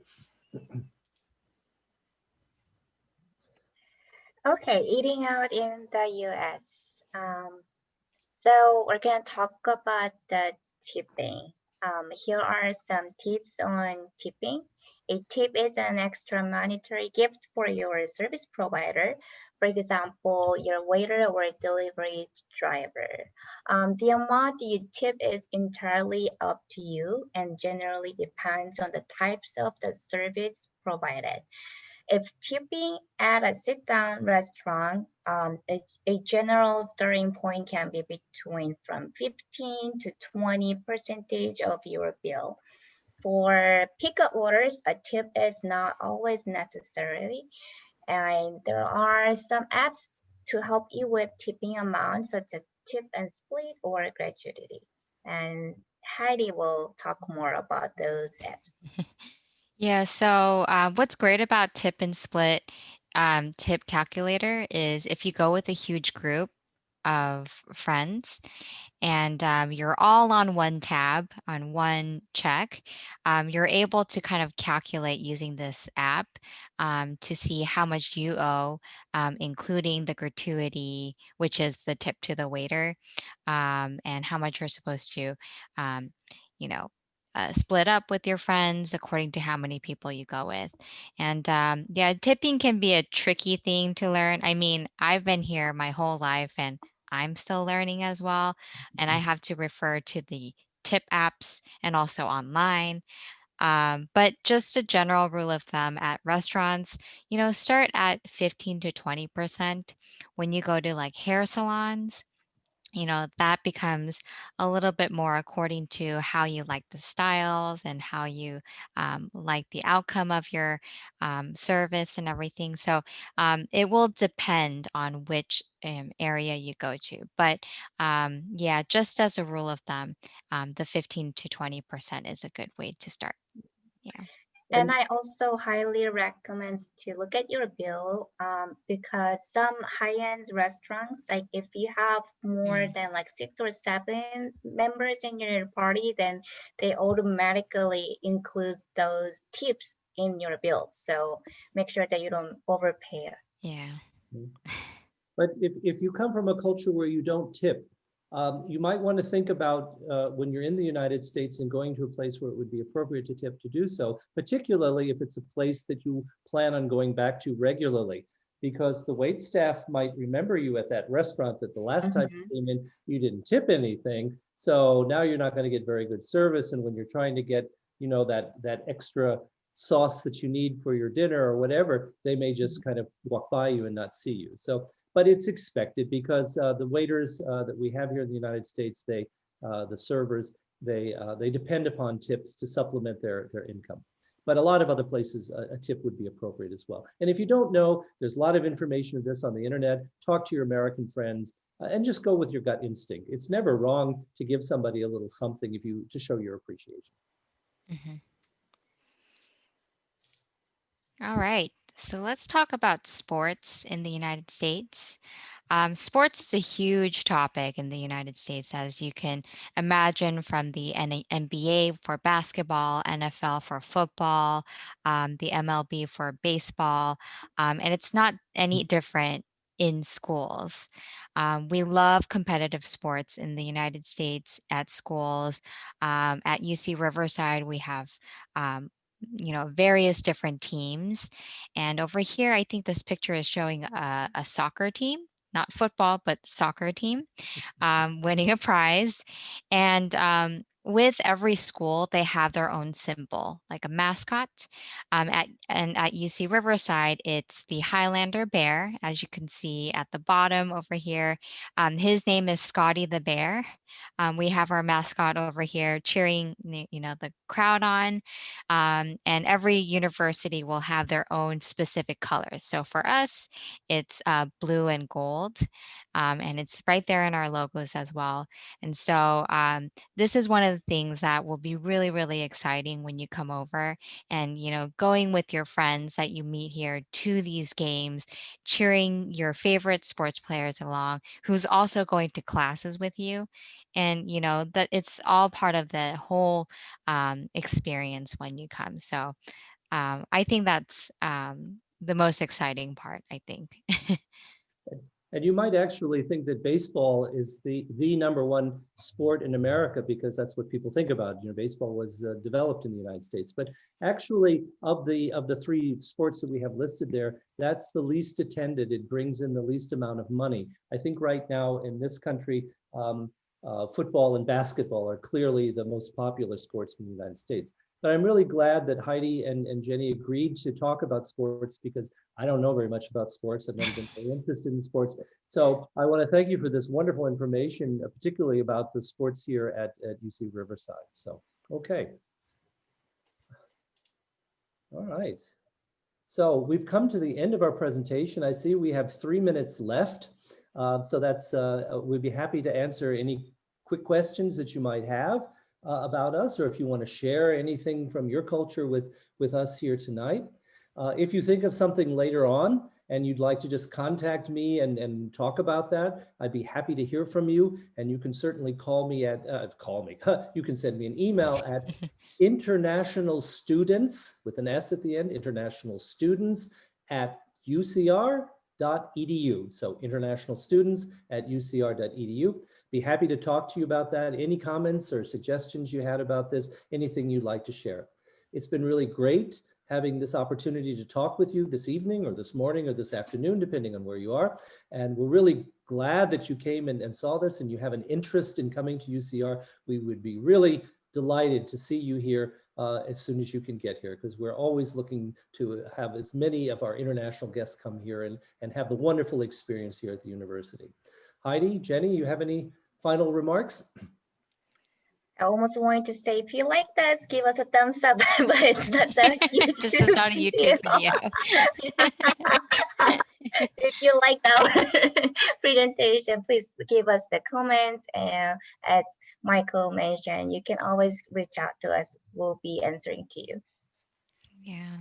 Okay, eating out in the US. So we're gonna talk about the tipping. Here are some tips on tipping. A tip is an extra monetary gift for your service provider, for example, your waiter or delivery driver. The amount you tip is entirely up to you and generally depends on the types of the service provided. If tipping at a sit-down restaurant, a general starting point can be between from 15 to 20 percentage of your bill. For pickup orders, a tip is not always necessary, and there are some apps to help you with tipping amounts such as Tip and Split or Gratuity. And Heidi will talk more about those apps. Yeah, so what's great about Tip and Split tip calculator is if you go with a huge group of friends, and you're all on one tab, on one check, you're able to kind of calculate using this app to see how much you owe, including the gratuity, which is the tip to the waiter, and how much you're supposed to, um, you know, split up with your friends according to how many people you go with. And yeah, tipping can be a tricky thing to learn. I mean, I've been here my whole life and I'm still learning as well. And I have to refer to the tip apps and also online. But just a general rule of thumb at restaurants, start at 15 to 20% when you go to like hair salons. That becomes a little bit more according to how you like the styles and how you like the outcome of your service and everything. So it will depend on which area you go to. But yeah, just as a rule of thumb, the 15 to 20% is a good way to start. Yeah. And I also highly recommend to look at your bill because some high-end restaurants, like if you have more than like 6 or 7 members in your party, then they automatically include those tips in your bill. So make sure that you don't overpay. Yeah. But if you come from a culture where you don't tip, you might want to think about when you're in the United States and going to a place where it would be appropriate to tip to do so, particularly if it's a place that you plan on going back to regularly, because the wait staff might remember you at that restaurant that the last time you came in, you didn't tip anything. So now you're not going to get very good service. And when you're trying to get, that extra sauce that you need for your dinner or whatever, they may just kind of walk by you and not see you. So, but it's expected because the waiters that we have here in the United States, the servers, they depend upon tips to supplement their income. But a lot of other places, a tip would be appropriate as well. And if you don't know, there's a lot of information of this on the internet. Talk to your American friends and just go with your gut instinct. It's never wrong to give somebody a little something to show your appreciation. All right. So let's talk about sports in the United States. Sports is a huge topic in the United States, as you can imagine, from the NBA for basketball, NFL for football, the MLB for baseball, and it's not any different in schools. We love competitive sports in the United States at schools. At UC Riverside, we have various different teams. And over here, I think this picture is showing a soccer team, not football, but soccer team, winning a prize. And with every school, they have their own symbol, like a mascot. At UC Riverside, it's the Highlander bear, as you can see at the bottom over here. His name is Scotty the Bear. We have our mascot over here cheering, the crowd on. And every university will have their own specific colors. So for us, it's blue and gold. And it's right there in our logos as well. And so this is one of the things that will be really, really exciting when you come over and, going with your friends that you meet here to these games, cheering your favorite sports players along, who's also going to classes with you. And, that it's all part of the whole experience when you come. So I think that's the most exciting part, I think. And you might actually think that baseball is the number one sport in America because that's what people think about. You know, baseball was developed in the United States, but actually of the three sports that we have listed there, that's the least attended. It brings in the least amount of money. I think right now in this country, football and basketball are clearly the most popular sports in the United States. But I'm really glad that Heidi and Jenny agreed to talk about sports because I don't know very much about sports. I've never been very interested in sports. So I want to thank you for this wonderful information, particularly about the sports here at UC Riverside. So, okay. All right. So we've come to the end of our presentation. I see we have 3 minutes left. So that's, we'd be happy to answer any quick questions that you might have about us, or if you want to share anything from your culture with us here tonight. If you think of something later on and you'd like to just contact me and talk about that, I'd be happy to hear from you. And you can certainly call me at, you can send me an email at international students with an S at the end, international students at ucr.edu. So international students at ucr.edu. Be happy to talk to you about that. Any comments or suggestions you had about this, anything you'd like to share. It's been really great having this opportunity to talk with you this evening or this morning or this afternoon, depending on where you are. And we're really glad that you came and saw this and you have an interest in coming to UCR. We would be really delighted to see you here as soon as you can get here, because we're always looking to have as many of our international guests come here and have the wonderful experience here at the university. Heidi, Jenny, you have any final remarks? I almost wanted to say, if you like this, give us a thumbs up, but it's not that YouTube. This is not a YouTube video. If you like our presentation, please give us the comments. And as Michael mentioned, you can always reach out to us. We'll be answering to you. Yeah.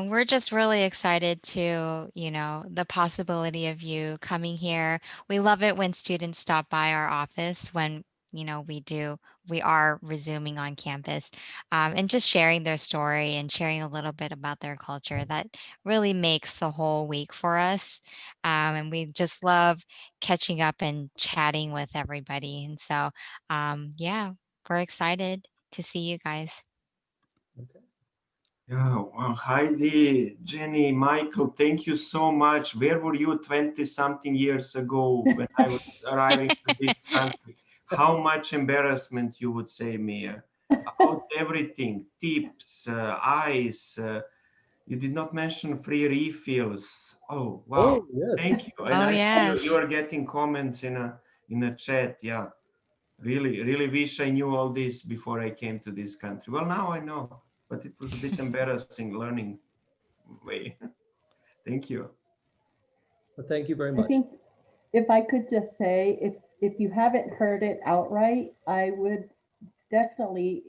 We're just really excited to, the possibility of you coming here. We love it when students stop by our office when, we are resuming on campus, and just sharing their story and sharing a little bit about their culture. That really makes the whole week for us. And we just love catching up and chatting with everybody. And so, yeah, we're excited to see you guys. Okay. Yeah, well, Heidi, Jenny, Michael, thank you so much. Where were you 20-something years ago when I was arriving to this country? How much embarrassment you would save me about everything, tips, ice. You did not mention free refills. Oh, wow. Oh, yes. Thank you. And Oh, I yes. see you are getting comments in a chat. Yeah, really wish I knew all this before I came to this country. Well, now I know, but it was a bit embarrassing learning way. Thank you. Well, thank you very I much. think if I could just say, if you haven't heard it outright, I would definitely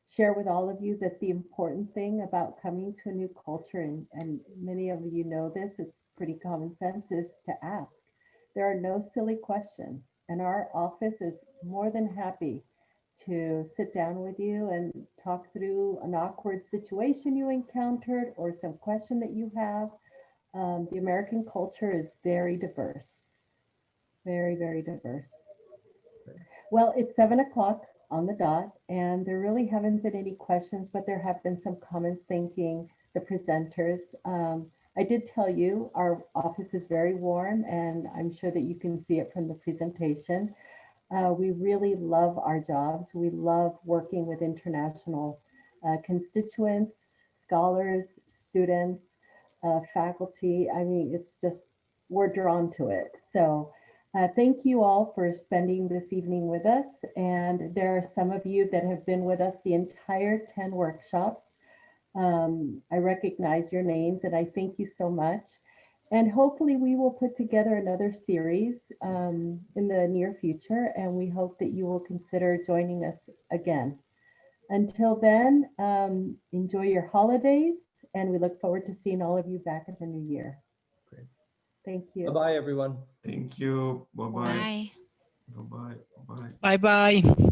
share with all of you that the important thing about coming to a new culture, and many of you know this, it's pretty common sense, is to ask. There are no silly questions, and our office is more than happy to sit down with you and talk through an awkward situation you encountered or some question that you have. The American culture is very diverse, very, very diverse. Well, it's 7 o'clock on the dot, and there really haven't been any questions, but there have been some comments thanking the presenters. I did tell you our office is very warm, and I'm sure that you can see it from the presentation. We really love our jobs. We love working with international constituents, scholars, students, faculty. I mean, it's just, we're drawn to it. So thank you all for spending this evening with us. And there are some of you that have been with us the entire 10 workshops. I recognize your names and I thank you so much. And hopefully we will put together another series in the near future, and we hope that you will consider joining us again. Until then, enjoy your holidays, and we look forward to seeing all of you back in the new year. Great. Thank you. Bye-bye, everyone. Thank you. Bye-bye. Bye. Bye-bye. Bye-bye. Bye bye.